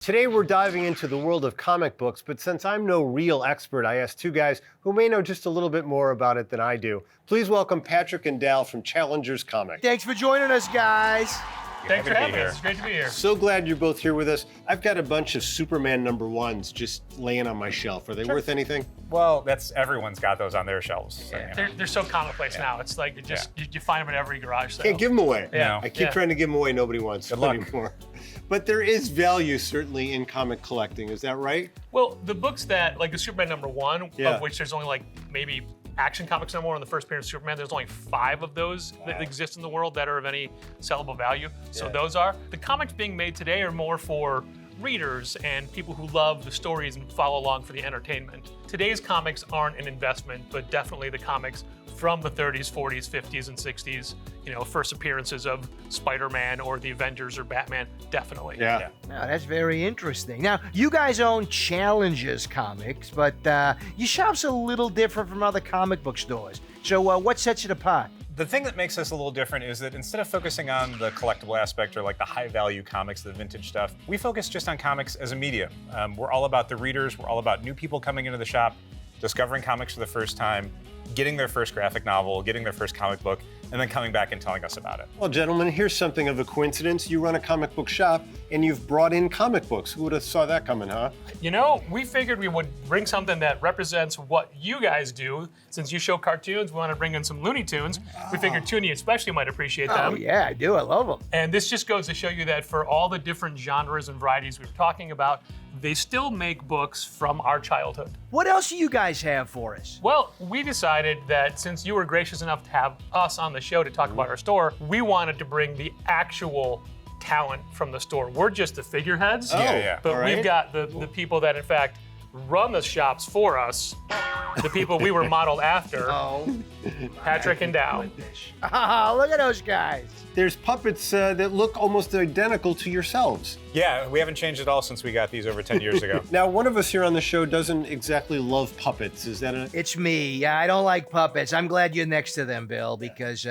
Today we're diving into the world of comic books, but since I'm no real expert, I asked two guys who may know just a little bit more about it than I do. Please welcome Patrick and Dal from Challengers Comics. Thanks for joining us, guys. Thanks for having us. It's great to be here. So glad you're both here with us. I've got a bunch of Superman #1s just laying on my shelf. Are they worth anything? Well, everyone's got those on their shelves. So, Yeah. They're so commonplace now. It's like you find them at every garage sale. Can't give them away. Yeah. I keep trying to give them away. Nobody wants them anymore. But there is value certainly in comic collecting. Is that right? Well, the books that, like the Superman #1, Yeah. of which there's only like maybe Action Comics #1 on the first appearance of Superman, there's only 5 of those that exist in the world that are of any sellable value. So those are. The comics being made today are more for readers and people who love the stories and follow along for the entertainment. Today's comics aren't an investment, but definitely the comics from the 30s, 40s, 50s, and 60s, first appearances of Spider-Man or the Avengers or Batman, definitely. Yeah. Now, that's very interesting. Now, you guys own Challengers Comics, but your shop's a little different from other comic book stores. So what sets it apart? the thing that makes us a little different is that instead of focusing on the collectible aspect or like the high value comics, the vintage stuff, we focus just on comics as a medium. We're all about the readers. We're all about new people coming into the shop, discovering comics for the first time, getting their first graphic novel, getting their first comic book, and then coming back and telling us about it. Well, gentlemen, here's something of a coincidence. You run a comic book shop, and you've brought in comic books. Who would have saw that coming, huh? You know, we figured we would bring something that represents what you guys do. Since you show cartoons, we want to bring in some Looney Tunes. We figured Toony especially might appreciate them. Oh, yeah, I do. I love them. And this just goes to show you that for all the different genres and varieties we were talking about, they still make books from our childhood. What else do you guys have for us? Well, we decided that since you were gracious enough to have us on the show to talk about our store, we wanted to bring the actual talent from the store. We're just the figureheads, but all right. we've got the people that in fact run the shops for us, the people we were modeled after, Patrick and Dal. Oh, look at those guys. There's puppets that look almost identical to yourselves. Yeah, we haven't changed at all since we got these over 10 years ago. Now, one of us here on the show doesn't exactly love puppets. Is that a... It's me. Yeah, I don't like puppets. I'm glad you're next to them, Bill, because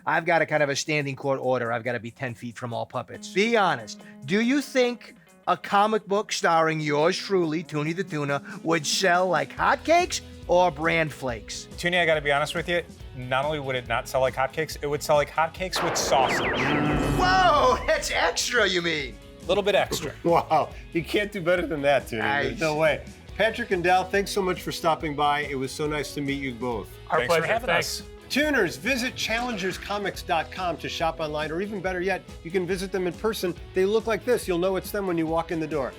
I've got a kind of a standing court order. I've got to be 10 feet from all puppets. Be honest. Do you think a comic book starring yours truly, Toony the Tuna, would sell like hotcakes or bran flakes? Toony, I gotta be honest with you, not only would it not sell like hotcakes, it would sell like hotcakes with sausage. Whoa, that's extra, you mean? A little bit extra. Wow, you can't do better than that, Toony. Nice. There's no way. Patrick and Dal, thanks so much for stopping by. It was so nice to meet you both. Our Thanks pleasure. for having Thanks. us. Tuners, visit challengerscomics.com to shop online, or even better yet, you can visit them in person. They look like this. You'll know it's them when you walk in the door.